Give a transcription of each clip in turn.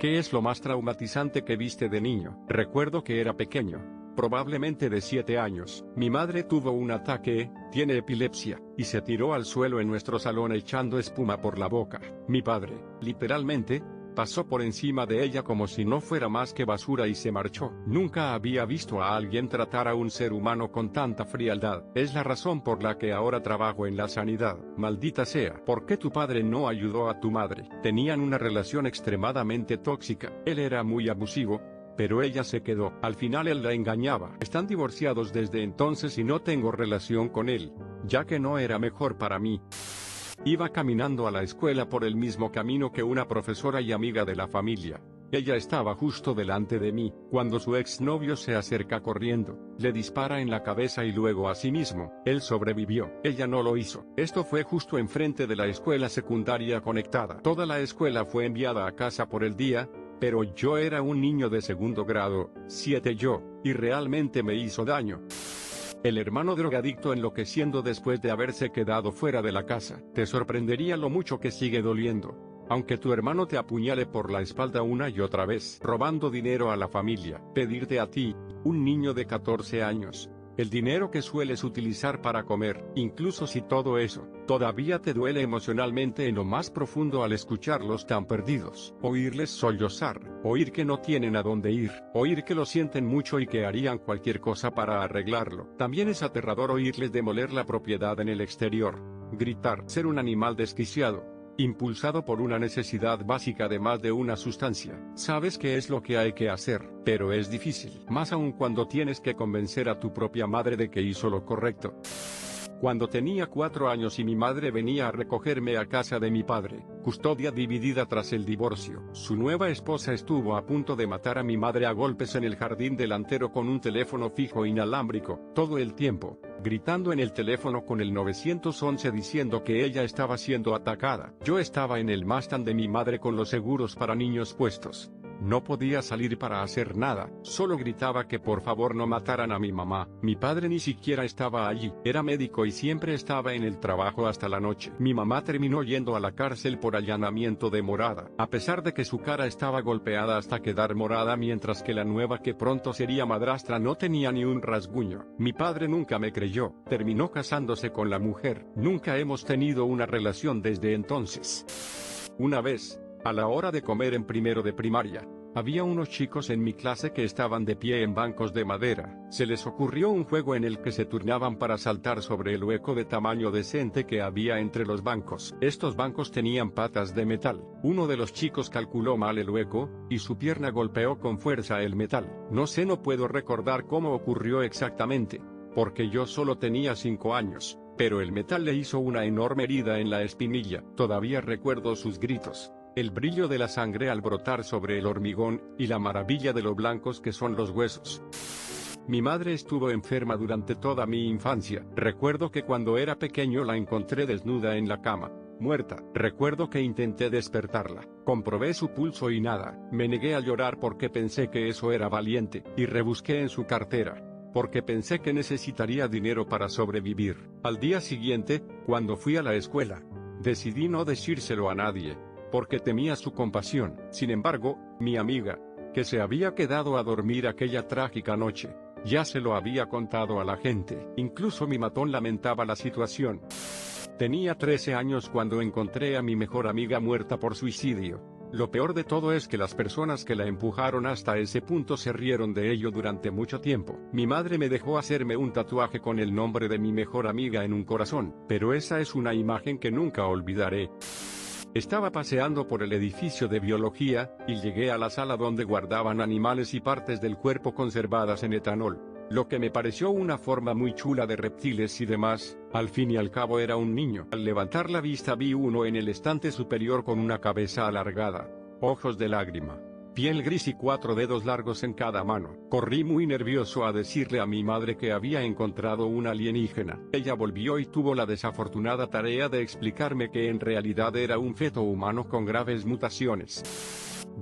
¿Qué es lo más traumatizante que viste de niño? Recuerdo que era pequeño, probablemente de 7 años. Mi madre tuvo un ataque, tiene epilepsia, y se tiró al suelo en nuestro salón echando espuma por la boca. Mi padre, literalmente, pasó por encima de ella como si no fuera más que basura y se marchó. Nunca había visto a alguien tratar a un ser humano con tanta frialdad. Es la razón por la que ahora trabajo en la sanidad. Maldita sea. ¿Por qué tu padre no ayudó a tu madre? Tenían una relación extremadamente tóxica. Él era muy abusivo, pero ella se quedó. Al final él la engañaba. Están divorciados desde entonces y no tengo relación con él, ya que no era mejor para mí. Iba caminando a la escuela por el mismo camino que una profesora y amiga de la familia. Ella estaba justo delante de mí, cuando su exnovio se acerca corriendo, le dispara en la cabeza y luego a sí mismo. Él sobrevivió, ella no lo hizo. Esto fue justo enfrente de la escuela secundaria conectada. Toda la escuela fue enviada a casa por el día, pero yo era un niño de segundo grado, 7 yo, y realmente me hizo daño. El hermano drogadicto enloqueciendo después de haberse quedado fuera de la casa. Te sorprendería lo mucho que sigue doliendo, aunque tu hermano te apuñale por la espalda una y otra vez, robando dinero a la familia. Pedirte a ti, un niño de 14 años, el dinero que sueles utilizar para comer, incluso si todo eso todavía te duele emocionalmente en lo más profundo al escucharlos tan perdidos. Oírles sollozar, oír que no tienen a dónde ir, oír que lo sienten mucho y que harían cualquier cosa para arreglarlo. También es aterrador oírles demoler la propiedad en el exterior, gritar, ser un animal desquiciado, impulsado por una necesidad básica de más de una sustancia. Sabes qué es lo que hay que hacer, pero es difícil, más aún cuando tienes que convencer a tu propia madre de que hizo lo correcto. Cuando tenía 4 años y mi madre venía a recogerme a casa de mi padre, custodia dividida tras el divorcio, su nueva esposa estuvo a punto de matar a mi madre a golpes en el jardín delantero con un teléfono fijo inalámbrico, todo el tiempo, gritando en el teléfono con el 911 diciendo que ella estaba siendo atacada. Yo estaba en el Mustang de mi madre con los seguros para niños puestos. No podía salir para hacer nada, solo gritaba que por favor no mataran a mi mamá. Mi padre ni siquiera estaba allí, era médico y siempre estaba en el trabajo hasta la noche. Mi mamá terminó yendo a la cárcel por allanamiento de morada, a pesar de que su cara estaba golpeada hasta quedar morada, mientras que la nueva que pronto sería madrastra no tenía ni un rasguño. Mi padre nunca me creyó, terminó casándose con la mujer. Nunca hemos tenido una relación desde entonces. Una vez, a la hora de comer en primero de primaria, había unos chicos en mi clase que estaban de pie en bancos de madera. Se les ocurrió un juego en el que se turnaban para saltar sobre el hueco de tamaño decente que había entre los bancos. Estos bancos tenían patas de metal. Uno de los chicos calculó mal el hueco, y su pierna golpeó con fuerza el metal. No puedo recordar cómo ocurrió exactamente, porque yo solo tenía 5 años, pero el metal le hizo una enorme herida en la espinilla. Todavía recuerdo sus gritos, el brillo de la sangre al brotar sobre el hormigón, y la maravilla de lo blancos que son los huesos. Mi madre estuvo enferma durante toda mi infancia. Recuerdo que cuando era pequeño la encontré desnuda en la cama, muerta. Recuerdo que intenté despertarla, comprobé su pulso y nada. Me negué a llorar porque pensé que eso era valiente, y rebusqué en su cartera, porque pensé que necesitaría dinero para sobrevivir. Al día siguiente, cuando fui a la escuela, decidí no decírselo a nadie, porque temía su compasión. Sin embargo, mi amiga, que se había quedado a dormir aquella trágica noche, ya se lo había contado a la gente. Incluso mi matón lamentaba la situación. Tenía 13 años cuando encontré a mi mejor amiga muerta por suicidio. Lo peor de todo es que las personas que la empujaron hasta ese punto se rieron de ello durante mucho tiempo. Mi madre me dejó hacerme un tatuaje con el nombre de mi mejor amiga en un corazón, pero esa es una imagen que nunca olvidaré. Estaba paseando por el edificio de biología, y llegué a la sala donde guardaban animales y partes del cuerpo conservadas en etanol, lo que me pareció una forma muy chula de reptiles y demás. Al fin y al cabo era un niño. Al levantar la vista vi uno en el estante superior con una cabeza alargada, ojos de lágrima, piel gris y 4 dedos largos en cada mano. Corrí muy nervioso a decirle a mi madre que había encontrado un alienígena. Ella volvió y tuvo la desafortunada tarea de explicarme que en realidad era un feto humano con graves mutaciones.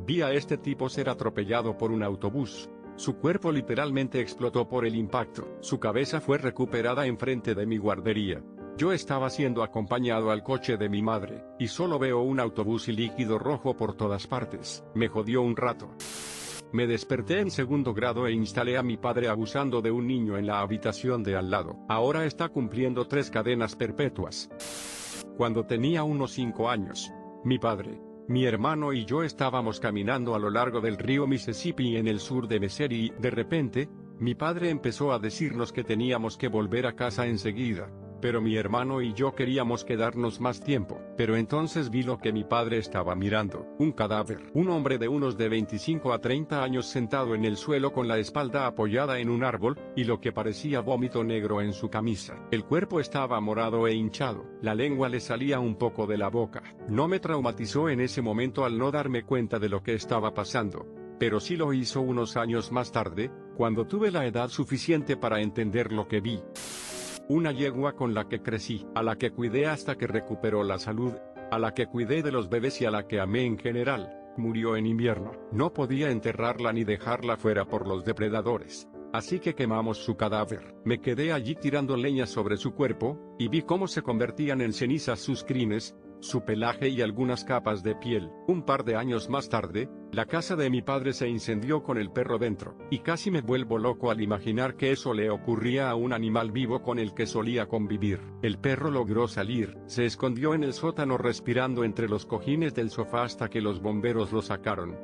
Vi a este tipo ser atropellado por un autobús. Su cuerpo literalmente explotó por el impacto. Su cabeza fue recuperada enfrente de mi guardería, Yo estaba siendo acompañado al coche de mi madre, y solo veo un autobús y líquido rojo por todas partes. Me jodió un rato. Me desperté en segundo grado e instalé a mi padre abusando de un niño en la habitación de al lado. Ahora está cumpliendo 3 cadenas perpetuas. Cuando tenía unos 5 años, mi padre, mi hermano y yo estábamos caminando a lo largo del río Mississippi en el sur de Missouri y, de repente, mi padre empezó a decirnos que teníamos que volver a casa enseguida. Pero mi hermano y yo queríamos quedarnos más tiempo. Pero entonces vi lo que mi padre estaba mirando: un cadáver. Un hombre de unos de 25 a 30 años sentado en el suelo con la espalda apoyada en un árbol, y lo que parecía vómito negro en su camisa. El cuerpo estaba morado e hinchado. La lengua le salía un poco de la boca. No me traumatizó en ese momento al no darme cuenta de lo que estaba pasando. Pero sí lo hizo unos años más tarde, cuando tuve la edad suficiente para entender lo que vi. Una yegua con la que crecí, a la que cuidé hasta que recuperó la salud, a la que cuidé de los bebés y a la que amé en general, murió en invierno. No podía enterrarla ni dejarla fuera por los depredadores. Así que quemamos su cadáver. Me quedé allí tirando leña sobre su cuerpo, y vi cómo se convertían en cenizas sus crines, su pelaje y algunas capas de piel. Un par de años más tarde, la casa de mi padre se incendió con el perro dentro, y casi me vuelvo loco al imaginar que eso le ocurría a un animal vivo con el que solía convivir. El perro logró salir, se escondió en el sótano respirando entre los cojines del sofá hasta que los bomberos lo sacaron.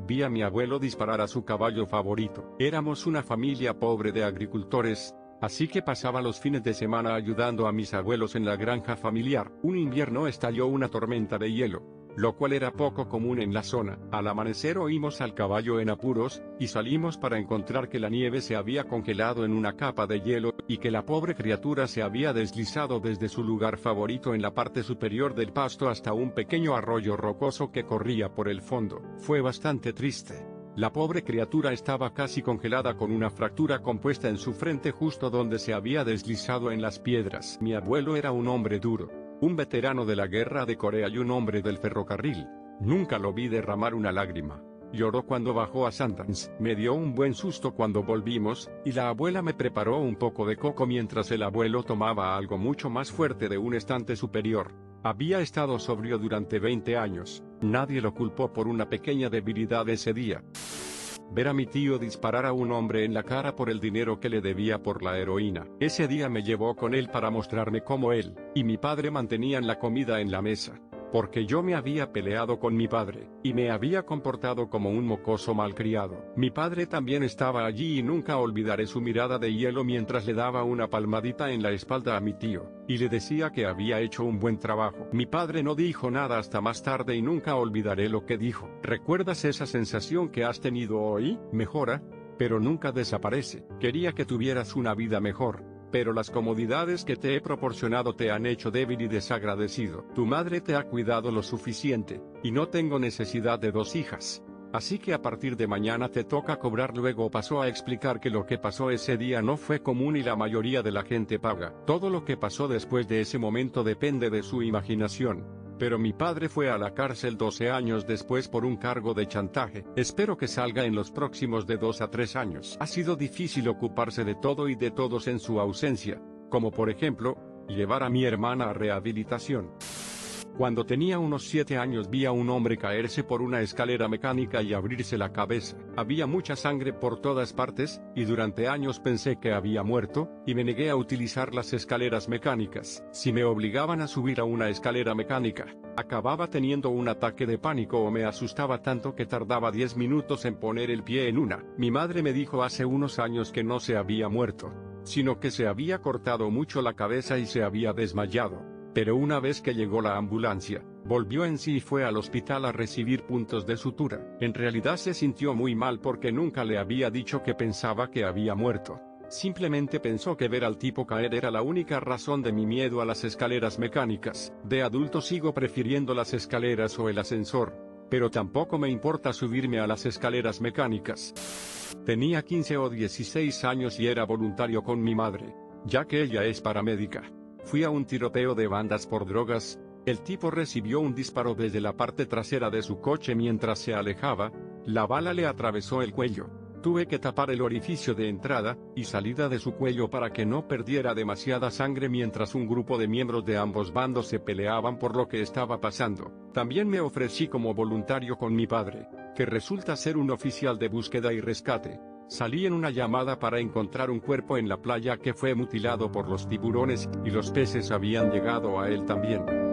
Vi a mi abuelo disparar a su caballo favorito. Éramos una familia pobre de agricultores, así que pasaba los fines de semana ayudando a mis abuelos en la granja familiar. Un invierno estalló una tormenta de hielo, lo cual era poco común en la zona. Al amanecer oímos al caballo en apuros, y salimos para encontrar que la nieve se había congelado en una capa de hielo, y que la pobre criatura se había deslizado desde su lugar favorito en la parte superior del pasto hasta un pequeño arroyo rocoso que corría por el fondo. Fue bastante triste. La pobre criatura estaba casi congelada con una fractura compuesta en su frente justo donde se había deslizado en las piedras. Mi abuelo era un hombre duro, un veterano de la guerra de Corea y un hombre del ferrocarril. Nunca lo vi derramar una lágrima. Lloró cuando bajó a Sundance. Me dio un buen susto cuando volvimos, y la abuela me preparó un poco de coco mientras el abuelo tomaba algo mucho más fuerte de un estante superior. Había estado sobrio durante 20 años. Nadie lo culpó por una pequeña debilidad ese día. Ver a mi tío disparar a un hombre en la cara por el dinero que le debía por la heroína. Ese día me llevó con él para mostrarme cómo él y mi padre mantenían la comida en la mesa. Porque yo me había peleado con mi padre, y me había comportado como un mocoso malcriado. Mi padre también estaba allí y nunca olvidaré su mirada de hielo mientras le daba una palmadita en la espalda a mi tío, y le decía que había hecho un buen trabajo. Mi padre no dijo nada hasta más tarde y nunca olvidaré lo que dijo. ¿Recuerdas esa sensación que has tenido hoy? Mejora, pero nunca desaparece. Quería que tuvieras una vida mejor, pero las comodidades que te he proporcionado te han hecho débil y desagradecido. Tu madre te ha cuidado lo suficiente, y no tengo necesidad de 2 hijas. Así que a partir de mañana te toca cobrar. Luego pasó a explicar que lo que pasó ese día no fue común y la mayoría de la gente paga. Todo lo que pasó después de ese momento depende de su imaginación. Pero mi padre fue a la cárcel 12 años después por un cargo de chantaje. Espero que salga en los próximos de 2 a 3 años. Ha sido difícil ocuparse de todo y de todos en su ausencia, como por ejemplo, llevar a mi hermana a rehabilitación. Cuando tenía unos 7 años vi a un hombre caerse por una escalera mecánica y abrirse la cabeza. Había mucha sangre por todas partes, y durante años pensé que había muerto, y me negué a utilizar las escaleras mecánicas. Si me obligaban a subir a una escalera mecánica, acababa teniendo un ataque de pánico o me asustaba tanto que tardaba 10 minutos en poner el pie en una. Mi madre me dijo hace unos años que no se había muerto, sino que se había cortado mucho la cabeza y se había desmayado. Pero una vez que llegó la ambulancia, volvió en sí y fue al hospital a recibir puntos de sutura. En realidad se sintió muy mal porque nunca le había dicho que pensaba que había muerto. Simplemente pensó que ver al tipo caer era la única razón de mi miedo a las escaleras mecánicas. De adulto sigo prefiriendo las escaleras o el ascensor, pero tampoco me importa subirme a las escaleras mecánicas. Tenía 15 o 16 años y era voluntario con mi madre, ya que ella es paramédica. Fui a un tiroteo de bandas por drogas. El tipo recibió un disparo desde la parte trasera de su coche mientras se alejaba. La bala le atravesó el cuello, Tuve que tapar el orificio de entrada y salida de su cuello para que no perdiera demasiada sangre mientras un grupo de miembros de ambos bandos se peleaban por lo que estaba pasando. También me ofrecí como voluntario con mi padre, que resulta ser un oficial de búsqueda y rescate. Salí en una llamada para encontrar un cuerpo en la playa que fue mutilado por los tiburones, y los peces habían llegado a él también.